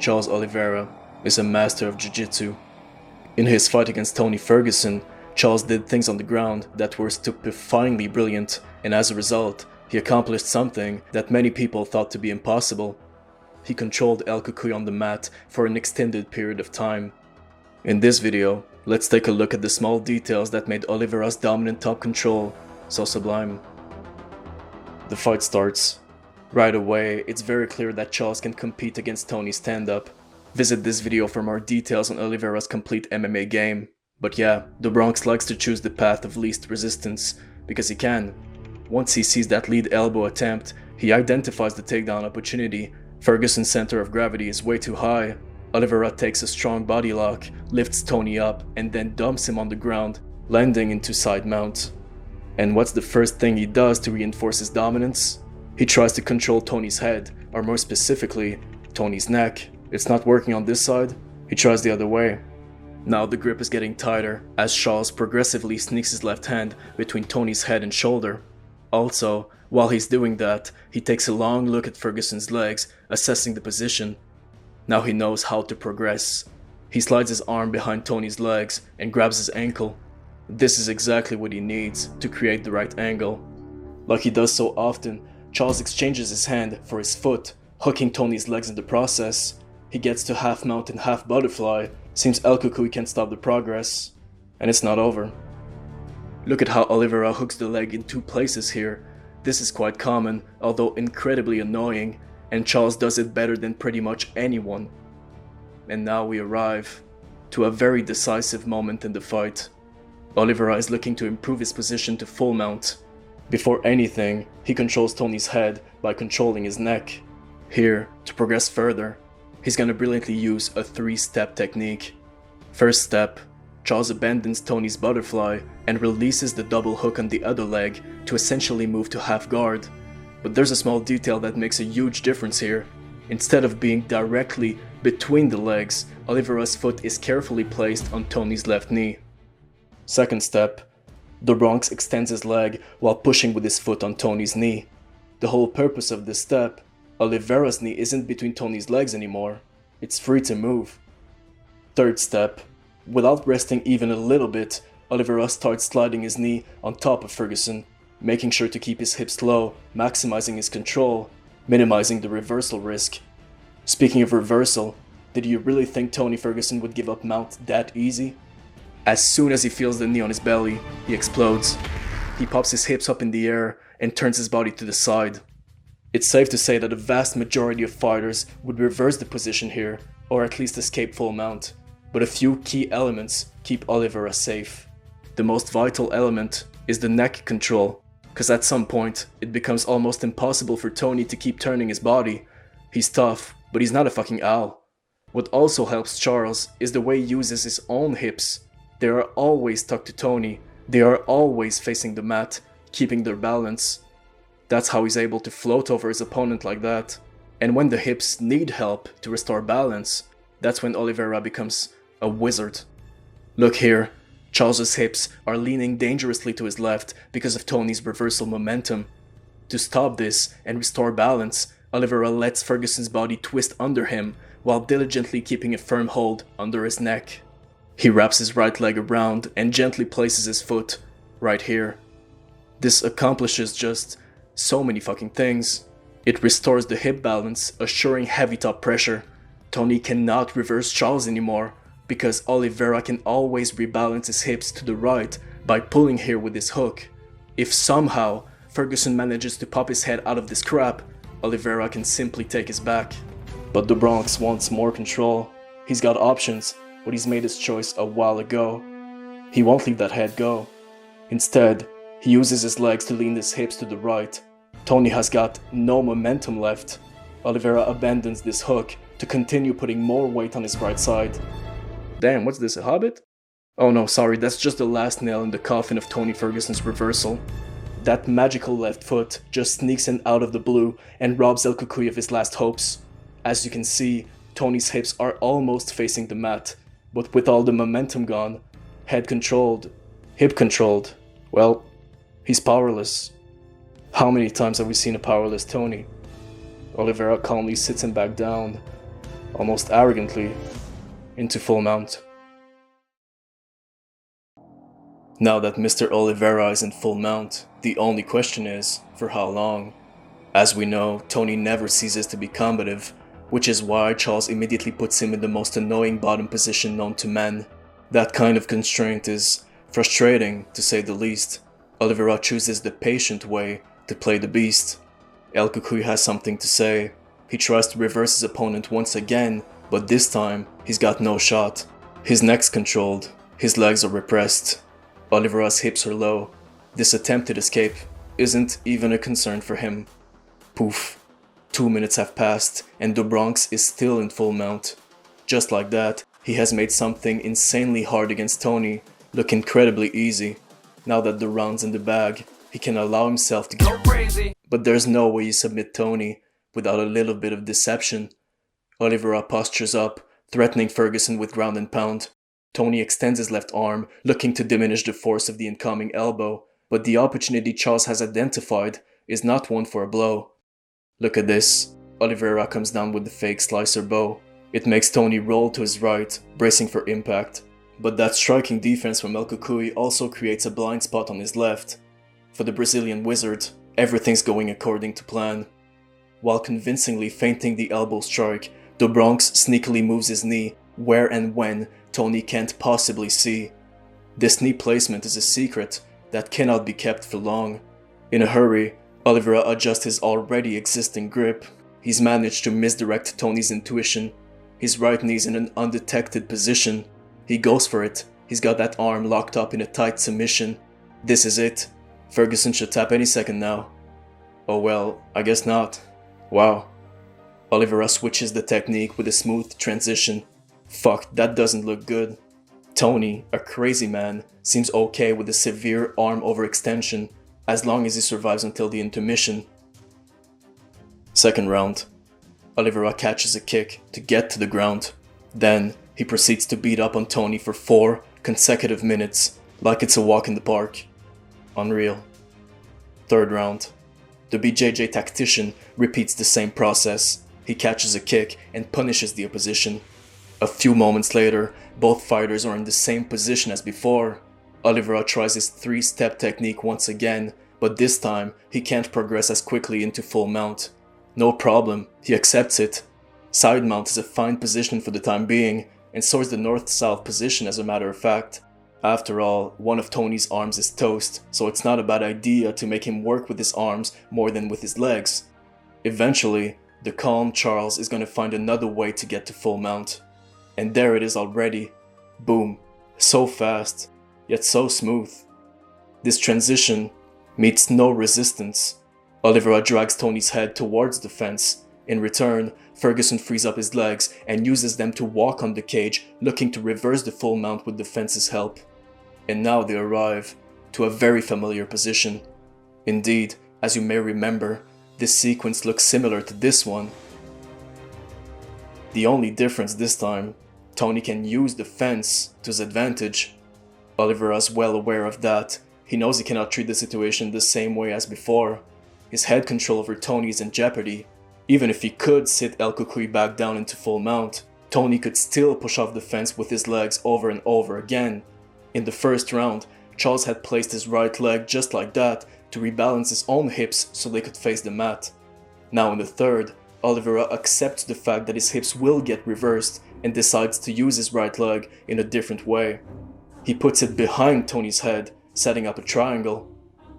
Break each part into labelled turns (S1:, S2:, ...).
S1: Charles Oliveira is a master of jiu-jitsu. In his fight against Tony Ferguson, Charles did things on the ground that were stupefyingly brilliant, and as a result, he accomplished something that many people thought to be impossible. He controlled El Cucuy on the mat for an extended period of time. In this video, let's take a look at the small details that made Oliveira's dominant top control so sublime. The fight starts. Right away, it's very clear that Charles can compete against Tony's stand-up. Visit this video for more details on Oliveira's complete MMA game. But yeah, Do Bronx likes to choose the path of least resistance, because he can. Once he sees that lead elbow attempt, he identifies the takedown opportunity. Ferguson's center of gravity is way too high. Oliveira takes a strong body lock, lifts Tony up, and then dumps him on the ground, landing into side mount. And what's the first thing he does to reinforce his dominance? He tries to control Tony's head, or more specifically, Tony's neck. It's not working on this side, he tries the other way. Now the grip is getting tighter, as Charles progressively sneaks his left hand between Tony's head and shoulder. Also, while he's doing that, he takes a long look at Ferguson's legs, assessing the position. Now he knows how to progress. He slides his arm behind Tony's legs and grabs his ankle. This is exactly what he needs to create the right angle. Like he does so often, Charles exchanges his hand for his foot, hooking Tony's legs in the process. He gets to half mount and half butterfly. Seems El Cucuy can't stop the progress. And it's not over. Look at how Oliveira hooks the leg in two places here. This is quite common, although incredibly annoying, and Charles does it better than pretty much anyone. And now we arrive to a very decisive moment in the fight. Oliveira is looking to improve his position to full mount. Before anything, he controls Tony's head by controlling his neck. Here, to progress further, he's gonna brilliantly use a 3-step technique. First step, Charles abandons Tony's butterfly and releases the double hook on the other leg to essentially move to half guard. But there's a small detail that makes a huge difference here. Instead of being directly between the legs, Oliveira's foot is carefully placed on Tony's left knee. Second step, Do Bronx extends his leg while pushing with his foot on Tony's knee. The whole purpose of this step, Oliveira's knee isn't between Tony's legs anymore. It's free to move. Third step, without resting even a little bit, Oliveira starts sliding his knee on top of Ferguson, making sure to keep his hips low, maximizing his control, minimizing the reversal risk. Speaking of reversal, did you really think Tony Ferguson would give up mount that easy? As soon as he feels the knee on his belly, he explodes. He pops his hips up in the air and turns his body to the side. It's safe to say that a vast majority of fighters would reverse the position here, or at least escape full mount. But a few key elements keep Oliveira safe. The most vital element is the neck control, cause at some point, it becomes almost impossible for Tony to keep turning his body. He's tough, but he's not a fucking owl. What also helps Charles is the way he uses his own hips. They are always tucked to Tony, they are always facing the mat, keeping their balance. That's how he's able to float over his opponent like that. And when the hips need help to restore balance, that's when Oliveira becomes a wizard. Look here, Charles's hips are leaning dangerously to his left because of Tony's reversal momentum. To stop this and restore balance, Oliveira lets Ferguson's body twist under him while diligently keeping a firm hold under his neck. He wraps his right leg around and gently places his foot right here. This accomplishes just so many fucking things. It restores the hip balance, assuring heavy top pressure. Tony cannot reverse Charles anymore because Oliveira can always rebalance his hips to the right by pulling here with his hook. If somehow Ferguson manages to pop his head out of this crap, Oliveira can simply take his back. But Do Bronx wants more control. He's got options, but he's made his choice a while ago. He won't leave that head go. Instead, he uses his legs to lean his hips to the right. Tony has got no momentum left. Oliveira abandons this hook to continue putting more weight on his right side. Damn, what's this, a hobbit? Oh no, sorry, that's just the last nail in the coffin of Tony Ferguson's reversal. That magical left foot just sneaks in out of the blue and robs El Cucuy of his last hopes. As you can see, Tony's hips are almost facing the mat, but with all the momentum gone, head controlled, hip controlled, well, he's powerless. How many times have we seen a powerless Tony? Oliveira calmly sits him back down. almost arrogantly, into full mount. Now that Mr. Oliveira is in full mount, the only question is, for how long? As we know, Tony never ceases to be combative, which is why Charles immediately puts him in the most annoying bottom position known to men. That kind of constraint is frustrating, to say the least. Oliveira chooses the patient way to play the beast. El Cucuy has something to say. He tries to reverse his opponent once again, but this time he's got no shot. His neck's controlled, his legs are repressed. Oliveira's hips are low. This attempted escape isn't even a concern for him. Poof. 2 minutes have passed and Do Bronx is still in full mount. Just like that, he has made something insanely hard against Tony look incredibly easy. Now that the round's in the bag, he can allow himself to go crazy. But there's no way you submit Tony without a little bit of deception. Oliveira postures up, threatening Ferguson with ground and pound. Tony extends his left arm, looking to diminish the force of the incoming elbow, but the opportunity Charles has identified is not one for a blow. Look at this. Oliveira comes down with the fake slicer bow. It makes Tony roll to his right, bracing for impact. But that striking defense from El Cucuy also creates a blind spot on his left. For the Brazilian wizard, everything's going according to plan. While convincingly feinting the elbow strike, Do Bronx sneakily moves his knee where and when Tony can't possibly see. This knee placement is a secret that cannot be kept for long. In a hurry, Oliveira adjusts his already existing grip. He's managed to misdirect Tony's intuition. His right knee's in an undetected position. He goes for it. He's got that arm locked up in a tight submission. This is it. Ferguson should tap any second now. Oh well, I guess not. Wow. Oliveira switches the technique with a smooth transition. Fuck, that doesn't look good. Tony, a crazy man, seems okay with a severe arm overextension as long as he survives until the intermission. Second round. Oliveira catches a kick to get to the ground. Then he proceeds to beat up on Tony for 4 consecutive minutes, like it's a walk in the park. Unreal. Third round. The BJJ tactician repeats the same process. He catches a kick and punishes the opposition. A few moments later, both fighters are in the same position as before. Oliveira tries his 3-step technique once again, but this time he can't progress as quickly into full mount. No problem, he accepts it. Side mount is a fine position for the time being, and so is the north-south position as a matter of fact. After all, one of Tony's arms is toast, so it's not a bad idea to make him work with his arms more than with his legs. Eventually, the calm Charles is going to find another way to get to full mount. And there it is already. Boom. So fast, yet so smooth. This transition meets no resistance. Oliveira drags Tony's head towards the fence. In return, Ferguson frees up his legs and uses them to walk on the cage, looking to reverse the full mount with the fence's help. And now they arrive to a very familiar position. Indeed, as you may remember, this sequence looks similar to this one. The only difference this time, Tony can use the fence to his advantage. Oliveira is well aware of that. He knows he cannot treat the situation the same way as before. His head control over Tony is in jeopardy. Even if he could sit El Cucuy back down into full mount, Tony could still push off the fence with his legs over and over again. In the first round, Charles had placed his right leg just like that to rebalance his own hips so they could face the mat. Now in the third, Oliveira accepts the fact that his hips will get reversed and decides to use his right leg in a different way. He puts it behind Tony's head, setting up a triangle.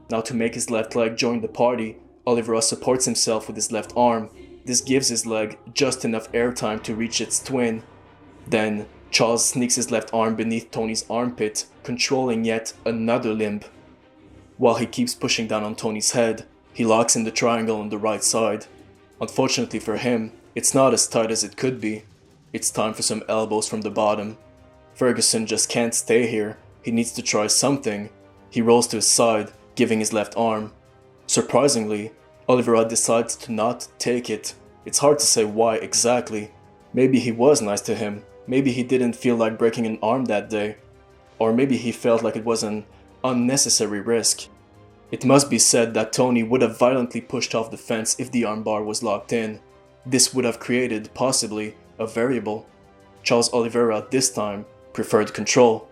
S1: Now to make his left leg join the party, Oliveira supports himself with his left arm. This gives his leg just enough airtime to reach its twin. Then, Charles sneaks his left arm beneath Tony's armpit, controlling yet another limb. While he keeps pushing down on Tony's head, he locks in the triangle on the right side. Unfortunately for him, it's not as tight as it could be. It's time for some elbows from the bottom. Ferguson just can't stay here. He needs to try something. He rolls to his side, giving his left arm. Surprisingly, Oliveira decides to not take it. It's hard to say why exactly. Maybe he was nice to him. Maybe he didn't feel like breaking an arm that day. Or maybe he felt like it was an unnecessary risk. It must be said that Tony would have violently pushed off the fence if the armbar was locked in. This would have created, possibly, a variable. Charles Oliveira this time preferred control.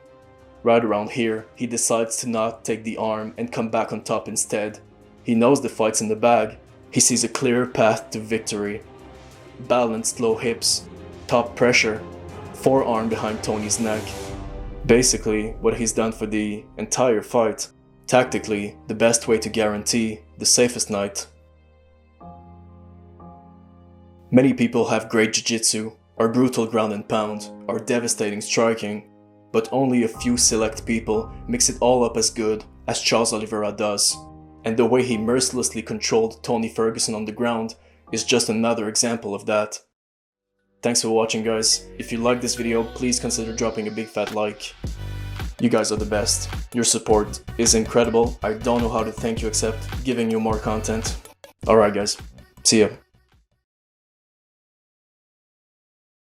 S1: Right around here, he decides to not take the arm and come back on top instead. He knows the fight's in the bag. He sees a clear path to victory. Balanced low hips, top pressure, forearm behind Tony's neck. Basically, what he's done for the entire fight. Tactically, the best way to guarantee the safest night. Many people have great jiu-jitsu, are brutal ground and pound, are devastating striking, but only a few select people mix it all up as good as Charles Oliveira does. And the way he mercilessly controlled Tony Ferguson on the ground is just another example of that. Thanks for watching, guys. If you like this video, please consider dropping a big fat like. You guys are the best. Your support is incredible. I don't know how to thank you except giving you more content. Alright guys, see ya.